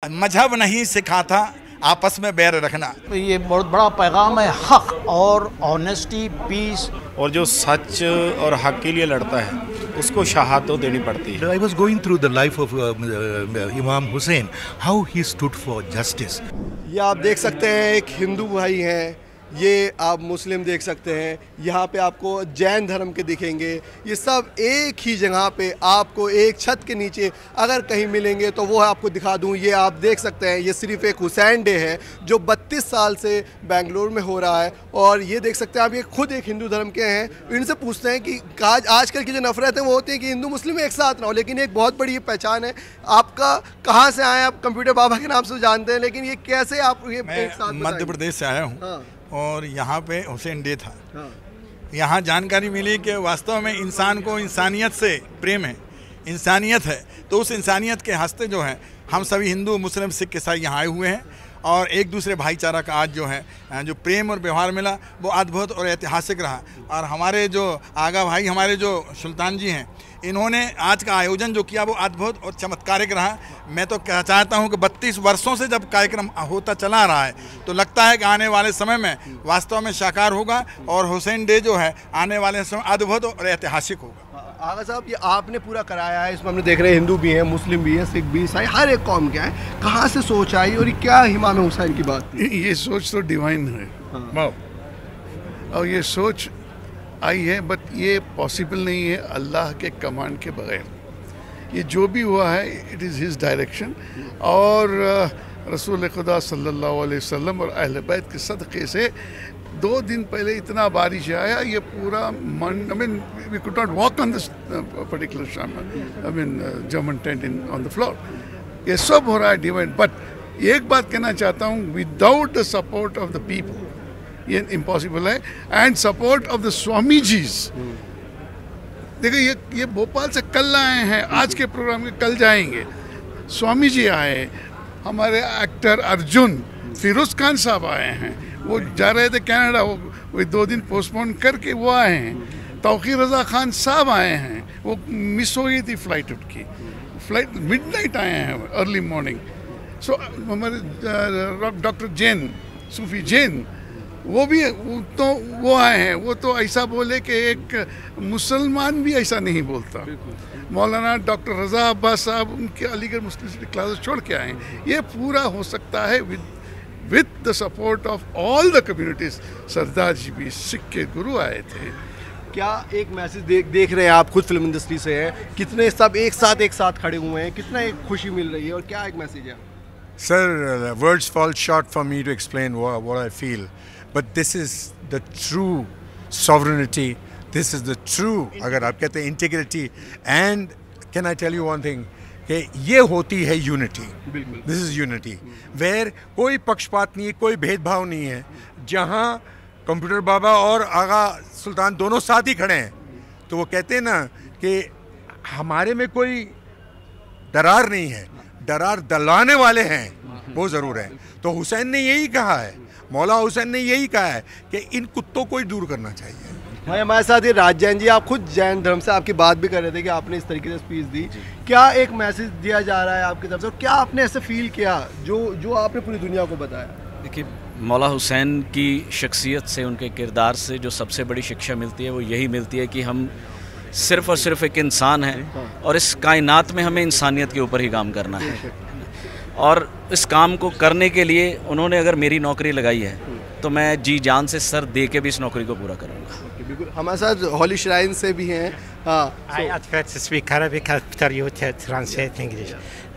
मजहब नहीं सिखाता आपस में बैर रखना। ये बहुत बड़ा पैगाम है, हक और ऑनेस्टी, पीस। और जो सच और हक के लिए लड़ता है उसको शहादत देनी पड़ती है। I was going through the life of Imam Hussain, how he stood for justice. ये आप देख सकते हैं, एक हिंदू भाई हैं, ये आप मुस्लिम देख सकते हैं, यहाँ पे आपको जैन धर्म के दिखेंगे। ये सब एक ही जगह पे आपको एक छत के नीचे अगर कहीं मिलेंगे तो वो आपको दिखा दूँ। ये आप देख सकते हैं, ये सिर्फ एक हुसैन डे है जो 32 साल से बेंगलोर में हो रहा है। और ये देख सकते हैं आप, ये खुद एक हिंदू धर्म के हैं। इनसे पूछते हैं कि आजकल की जो नफरत है वो होती है कि हिंदू मुस्लिम एक साथ ना हो, लेकिन एक बहुत बड़ी पहचान है आपका। कहाँ से आए आप? कंप्यूटर बाबा के नाम से जानते हैं, लेकिन ये कैसे आप ये एक साथ? मध्य प्रदेश से आया हूँ। हाँ। और यहाँ पे हुसैन डे था। हाँ। यहाँ जानकारी मिली कि वास्तव में इंसान को इंसानियत से प्रेम है, इंसानियत है। तो उस इंसानियत के हंसते जो है हम सभी हिंदू मुस्लिम सिख ईसाई यहाँ आए हुए हैं और एक दूसरे भाईचारा का आज जो है जो प्रेम और व्यवहार मिला वो अद्भुत और ऐतिहासिक रहा। और हमारे जो आगा भाई, हमारे जो सुल्तान जी हैं, इन्होंने आज का आयोजन जो किया वो अद्भुत और चमत्कारिक रहा। मैं तो चाहता हूं कि 32 वर्षों से जब कार्यक्रम होता चला रहा है तो लगता है कि आने वाले समय में वास्तव में साकार होगा और हुसैन डे जो है आने वाले समय अद्भुत और ऐतिहासिक होगा। आगा साहब, ये आपने पूरा कराया है, इसमें हमने देख रहे हैं हिंदू भी हैं, मुस्लिम भी हैं, सिख भी, ईसाई, हर एक कौम के हैं। कहाँ से सोच आई और ये क्या इमाम हुसैन की बात थी? ये सोच तो डिवाइन है। हाँ। और ये सोच आई है, बट ये पॉसिबल नहीं है अल्लाह के कमांड के बगैर। ये जो भी हुआ है इट इज़ हिज डायरेक्शन। और रसूल खुदा सल्लल्लाहु अलैहि वसल्लम और अहले बैत के सदक़े से 2 दिन पहले इतना बारिश आया, ये पूरा I mean we could not walk on this particular German tent on the floor. ये सब हो रहा है डिवाइन। बट एक बात कहना चाहता हूँ, without the support of the people ये इम्पॉसिबल है, एंड सपोर्ट ऑफ द स्वामी जीज। देखिए ये भोपाल से कल आए हैं, आज के प्रोग्राम के कल जाएंगे। स्वामी जी आए, हमारे एक्टर अर्जुन फिरोज खान साहब आए हैं, वो जा रहे थे कनाडा, वो 2 दिन पोस्टपोन करके वो आए हैं। तौकीर रजा खान साहब आए हैं, वो मिस हो गई थी फ्लाइट उनकी, फ्लाइट मिडनाइट आए हैं, अर्ली मॉर्निंग। सो हमारे डॉक्टर जैन, सूफी जैन, वो भी वो आए हैं। वो तो ऐसा बोले कि एक मुसलमान भी ऐसा नहीं बोलता। मौलाना डॉक्टर रज़ा अब्बास साहब उनके अलीगढ़ मुस्लिम सिटी क्लासेस छोड़ के आए हैं। ये पूरा हो सकता है with the support of all the communities. Sardar ji भी सिख के गुरु आए थे। क्या एक मैसेज देख रहे हैं आप, खुद फिल्म इंडस्ट्री से हैं, कितने सब एक साथ खड़े हुए हैं, कितना एक खुशी मिल रही है और क्या एक मैसेज है? Sir, words fall short for me to explain what I feel. But this is the true sovereignty. This is the true, अगर आप कहते हैं integrity. And can I tell you one thing? कि ये होती है unity. This is unity. Where कोई पक्षपात नहीं है, कोई भेदभाव नहीं है। जहाँ कंप्यूटर बाबा और आगा सुल्तान दोनों साथ ही खड़े हैं, तो वो कहते हैं ना कि हमारे में कोई दरार नहीं है, दरार दलाने वाले हैं वो ज़रूर है। तो हुसैन ने यही कहा है, मौला हुसैन ने यही कहा है कि इन कुत्तों को ही दूर करना चाहिए। भाई हमारे साथ ये राज जैन जी, आप खुद जैन धर्म से, आपकी बात भी कर रहे थे कि आपने इस तरीके से स्पीच दी। क्या एक मैसेज दिया जा रहा है आपकी तरफ से और क्या आपने ऐसे फील किया जो आपने पूरी दुनिया को बताया? देखिए, मौला हुसैन की शख्सियत से, उनके किरदार से जो सबसे बड़ी शिक्षा मिलती है वो यही मिलती है कि हम सिर्फ़ और सिर्फ एक इंसान हैं और इस कायनात में हमें इंसानियत के ऊपर ही काम करना है। और इस काम को करने के लिए उन्होंने अगर मेरी नौकरी लगाई है तो मैं जी जान से सर दे के भी इस नौकरी को पूरा करूँगा। बिल्कुल। हमारे साथ होली श्राइन से भी हैं। हाँ, I prefer to speak Arabic after you translate English.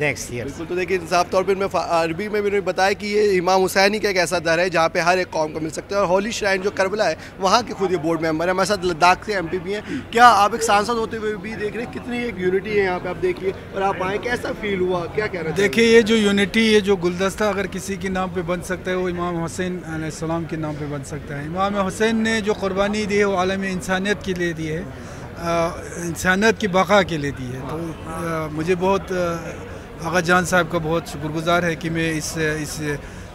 next year. बिल्कुल। तो देखिए साफ तौर पर मैं अरबी में मैंने बताया कि ये इमाम हुसैनी का एक ऐसा दर है जहाँ पे हर एक कौम को मिल सकता है। और होली श्राइन जो करबला है वहाँ के खुद ये बोर्ड मेंबर है, हमारे साथ लद्दाख से MP भी हैं। क्या आप एक सांसद होते हुए भी देख रहे हैं कितनी एक यूनिटी है यहाँ पे, आप देखिए और आप आए, कैसा फील हुआ, क्या कह रहे हैं? देखिए ये जो यूनिटी, ये जो गुलदस्ता अगर किसी के नाम पे बन सकता है वो इमाम हुसैन अलैहिस्सलाम के नाम पे बन सकता है। इमाम हुसैन ने जो कुर्बानी दी है वो आलम इंसानियत के लिए दी है, इंसानियत की बका के लिए दी है। तो मुझे बहुत आगा जान साहब का बहुत शुक्रगुजार है कि मैं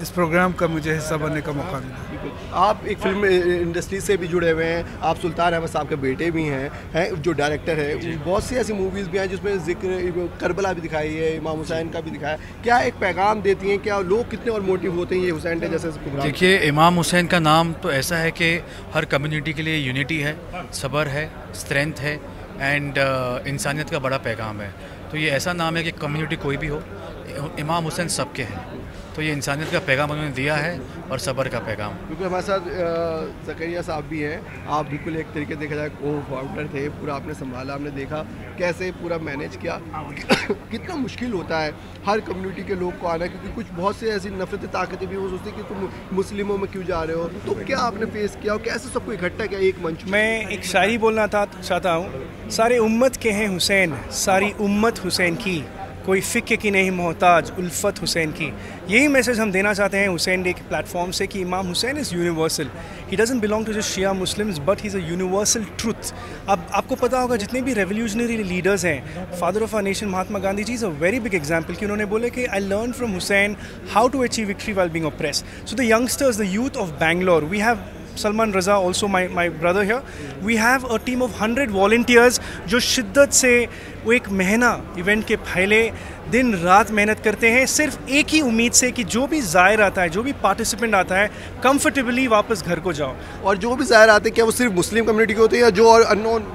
इस प्रोग्राम का मुझे हिस्सा बनने का मौका मिला। आप एक फिल्म इंडस्ट्री से भी जुड़े हुए हैं, आप सुल्तान अहमद साहब के बेटे भी हैं जो डायरेक्टर है। बहुत सी ऐसी मूवीज़ भी हैं जिसमें जिक्र करबला भी दिखाई है, इमाम हुसैन का भी दिखाया। क्या एक पैगाम देती हैं, क्या लोग कितने और मोटिव होते हैं ये हुसैन डे जैसे प्रोग्राम? देखिए इमाम हुसैन का नाम तो ऐसा है कि हर कम्युनिटी के लिए यूनिटी है, सब्र है, स्ट्रेंथ है एंड इंसानियत का बड़ा पैगाम है। तो ये ऐसा नाम है कि कम्युनिटी कोई भी हो, इमाम हुसैन सबके हैं। तो ये इंसानियत का पैगाम उन्होंने दिया है और सब्र का पैगाम। बिल्कुल। हमारे साथ ज़करिया साहब भी हैं, आप बिल्कुल एक तरीके देखा जाए को फाउंडर थे, पूरा आपने संभाला, आपने देखा कैसे पूरा मैनेज किया। कितना मुश्किल होता है हर कम्युनिटी के लोग को आना, क्योंकि कुछ बहुत से ऐसी नफरती ताकतें भी हो सोचती कि तुम मुस्लिमों में क्यों जा रहे हो। तो क्या आपने फेस किया और कैसे सबको इकट्ठा किया एक मंच? मैं एक शायरी बोलना चाहता हूँ, सारे उम्मत के हैं हुसैन, सारी उम्मत हुसैन की, कोई फ़िक्र की नहीं मोहताज उल्फत हुसैन की। यही मैसेज हम देना चाहते हैं हुसैन डे के प्लेटफॉर्म से कि Imam Hussain is universal. He doesn't belong to just Shia Muslims but he is a universal truth. अब आपको पता होगा जितने भी रेवोल्यूशनरी लीडर्स हैं, father of our nation Mahatma Gandhi ji is a very big example कि उन्होंने बोले कि I learn from Hussain how to achieve victory while being oppressed. So the youngsters, the youth of Bangalore, we have Salman Raza, also my brother here. We have a team of 100 volunteers जो शिद्दत से वो एक महीना इवेंट के पहले दिन रात मेहनत करते हैं, सिर्फ एक ही उम्मीद से कि जो भी ज़ायर आता है, जो भी पार्टिसिपेंट आता है, कंफर्टेबली वापस घर को जाओ। और जो भी ज़ायर आते हैं क्या वो सिर्फ मुस्लिम कम्युनिटी के होते हैं या जो और अननोन?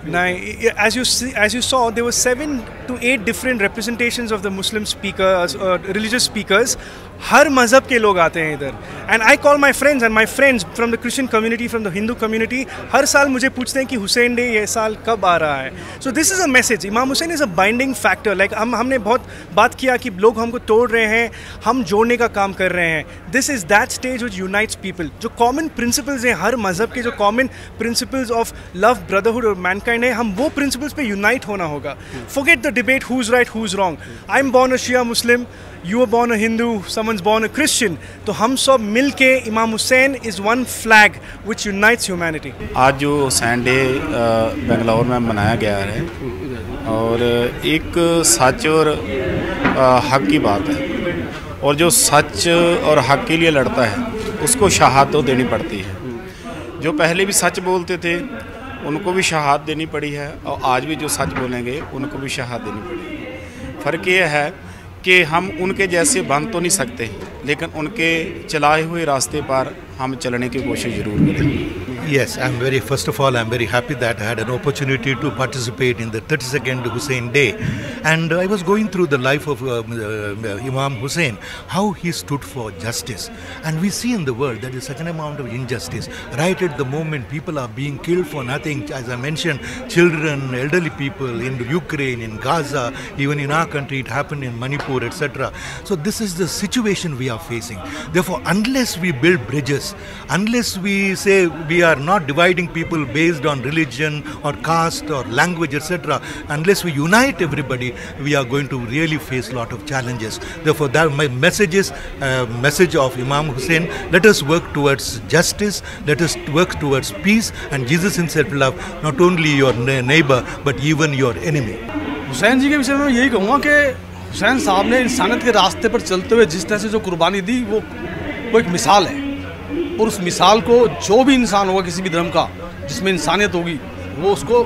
नहीं, as you saw, there were 7 to 8 different representations of the Muslim speakers, religious speakers. हर मज़हब के लोग आते हैं इधर। And I call my friends and my friends from the Christian community, from the Hindu community, हर साल मुझे पूछते हैं कि हुसैन डे ये साल कब आ रहा है। So this is a message, Imam Hussain is a binding factor. Like हमने बहुत बात किया कि लोग हमको तोड़ रहे हैं, हम जोड़ने का काम कर रहे हैं। This is that stage which unites people. जो कॉमन प्रिंसिपल्स हैं हर मज़हब के, जो common principles of love, brotherhood और मैनकाइंड है, हम वो प्रिंसिपल्स पे यूनाइट होना होगा। Forget the debate who is right who is wrong. I am born a Shia Muslim, you are born a Hindu, someone's born a Christian, तो हम सब मिल के इमाम Hussain is one flag which unites humanity। आज जो Hussain day Bangalore में मनाया गया है और एक सच और हक की बात है, और जो सच और हक के लिए लड़ता है उसको शहादत तो देनी पड़ती है। जो पहले भी सच बोलते थे उनको भी शहादत देनी पड़ी है और आज भी जो सच बोलेंगे उनको भी शहादत देनी पड़ेगी। फ़र्क ये है कि हम उनके जैसे बन तो नहीं सकते, लेकिन उनके चलाए हुए रास्ते पर हम चलने की कोशिश जरूर करेंगे। Yes, first of all, I'm very happy that I had an opportunity to participate in the 32nd Hussein Day. And I was going through the life of Imam Hussein, how he stood for justice. And we see in the world there is such an amount of injustice. Right at the moment, people are being killed for nothing. As I mentioned, children, elderly people in Ukraine, in Gaza, even in our country, it happened in Manipur, etc. So this is the situation we are facing. Therefore, unless we build bridges, unless we say we are not dividing people based on religion or caste or language, etc., unless we unite everybody, we are going to really face a lot of challenges. Therefore, that my message is message of Imam Hussein. Let us work towards justice, let us work towards peace, and Jesus himself loved not only your neighbor but even your enemy. Hussain जी के विषय में यही कहूँगा कि हुसैन साहब ने इंसानियत के रास्ते पर चलते हुए जिस तरह से जो कुर्बानी दी वो एक मिसाल है। और उस मिसाल को जो भी इंसान होगा किसी भी धर्म का जिसमें इंसानियत होगी वो उसको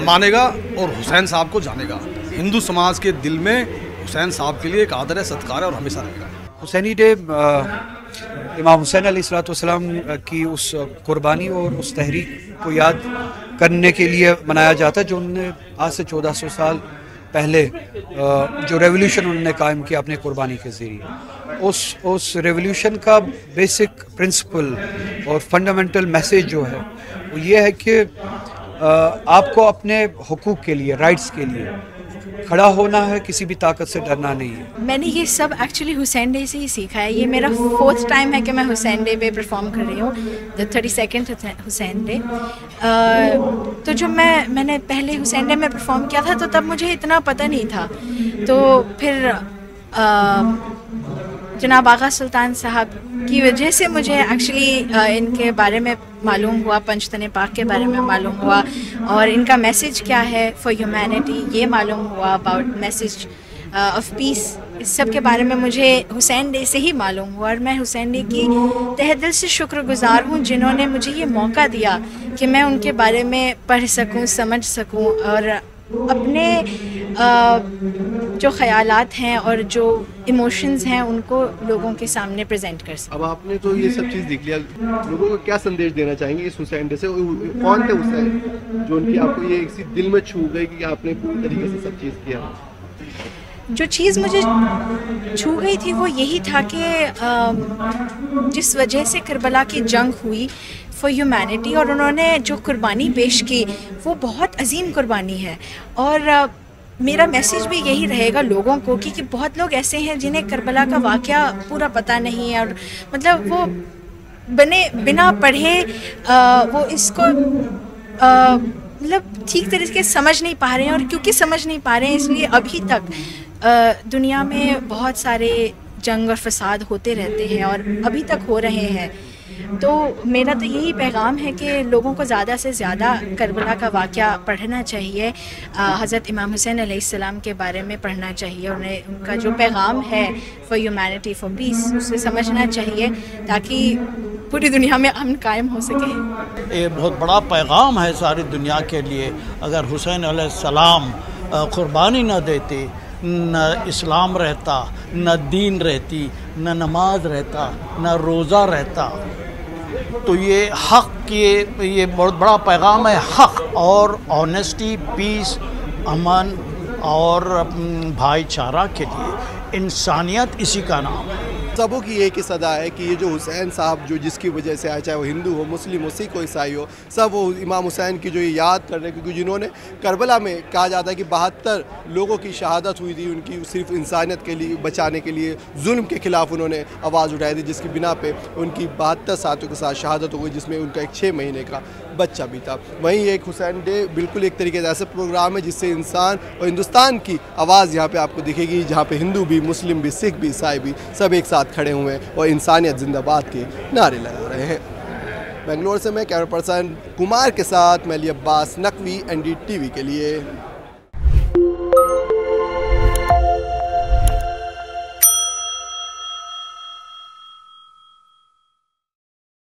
मानेगा और हुसैन साहब को जानेगा। हिंदू समाज के दिल में हुसैन साहब के लिए एक आदर है, सत्कार है और हमेशा रहेगा। हुसैनी डे इमाम हुसैन अलैहिस्सलाम की उस कुर्बानी और उस तहरीक को याद करने के लिए मनाया जाता है जो उन्होंने आज से 1400 साल पहले जो रेवोल्यूशन उन्होंने कायम किया अपने कुर्बानी के ज़रिए। उस रेवोल्यूशन का बेसिक प्रिंसिपल और फंडामेंटल मैसेज जो है वो ये है कि आपको अपने हुकूक के लिए, राइट्स के लिए खड़ा होना है, किसी भी ताकत से डरना नहीं है। मैंने ये सब एक्चुअली हुसैन डे से ही सीखा है। ये मेरा 4th टाइम है कि मैं हुसैन डे पे परफॉर्म कर रही हूँ, द 32nd हुसैन डे। तो जब मैंने पहले हुसैन डे में परफॉर्म किया था तो तब मुझे इतना पता नहीं था। तो फिर जनाब आगा सुल्तान साहब की वजह से मुझे एक्चुअली इनके बारे में मालूम हुआ, पंचतन पाक के बारे में मालूम हुआ और इनका मैसेज क्या है फॉर ह्यूमैनिटी ये मालूम हुआ, अबाउट मैसेज ऑफ पीस। इस सब के बारे में मुझे हुसैन डे से ही मालूम हुआ और मैं हुसैन डे की तहे दिल से शुक्रगुजार हूँ जिन्होंने मुझे ये मौका दिया कि मैं उनके बारे में पढ़ सकूँ, समझ सकूँ और अपने जो ख़यालात हैं और जो इमोशंस हैं उनको लोगों के सामने प्रेजेंट कर सकूं। अब आपने तो ये सब चीज़ देख लिया, लोगों को क्या संदेश देना चाहेंगे इस हुसैन डे से? कौन थे हुसैन जो उनकी आपको ये इसी दिल में छू गई कि आपने पूरी तरीके से सब चीज़ किया? जो चीज़ मुझे छू गई थी वो यही था कि जिस वजह से करबला की जंग हुई फॉर ह्यूमैनिटी और उन्होंने जो कुर्बानी पेश की वो बहुत अजीम कुर्बानी है। और मेरा मैसेज भी यही रहेगा लोगों को कि बहुत लोग ऐसे हैं जिन्हें करबला का वाक़या पूरा पता नहीं है और मतलब वो बिना पढ़े वो इसको मतलब ठीक तरीके से समझ नहीं पा रहे हैं और क्योंकि समझ नहीं पा रहे हैं इसलिए अभी तक दुनिया में बहुत सारे जंग और फसाद होते रहते हैं और अभी तक हो रहे हैं। तो मेरा तो यही पैगाम है कि लोगों को ज़्यादा से ज़्यादा करबला का वाक़या पढ़ना चाहिए, हज़रत इमाम हुसैन अलैहिस्सलाम के बारे में पढ़ना चाहिए, उन्हें उनका जो पैगाम है फॉर ह्यूमैनिटी फॉर पीस उसे समझना चाहिए ताकि पूरी दुनिया में अमन कायम हो सके। ये बहुत बड़ा पैगाम है सारी दुनिया के लिए। अगर हुसैन अलैहिस्सलाम कुर्बानी न देते न इस्लाम रहता, न दीन रहती, न नमाज रहता, न रोज़ा रहता। तो ये हक़ ये बहुत बड़ा पैगाम है, हक़ और ऑनेस्टी, पीस, अमन और भाईचारा के लिए। इंसानियत इसी का नाम है। सबों की एक ही सदा है कि ये जो हुसैन साहब जो जिसकी वजह से आए, चाहे वो हिंदू हो, मुस्लिम हो, सिख हो, ईसाई हो, सब वो इमाम हुसैन की जो ये याद कर रहे हैं क्योंकि जिन्होंने करबला में कहा जाता है कि 72 लोगों की शहादत हुई थी, उनकी सिर्फ इंसानियत के लिए बचाने के लिए जुल्म के ख़िलाफ़ उन्होंने आवाज़ उठाई थी, जिसकी बिना पे उनकी 72 साथियों के साथ शहादत हो गई जिसमें उनका एक 6 महीने का बच्चा भी था। वहीं एक हुसैन डे बिल्कुल एक तरीके से ऐसा प्रोग्राम है जिससे इंसान और हिंदुस्तान की आवाज़ यहाँ पे आपको दिखेगी, जहाँ पे हिंदू भी, मुस्लिम भी, सिख भी, ईसाई भी सब एक साथ खड़े हुए हैं और इंसानियत जिंदाबाद के नारे लगा रहे हैं। बेंगलोर से मैं कैमरा पर्सन कुमार के साथ मैं अब्बास नकवी, NDTV के लिए।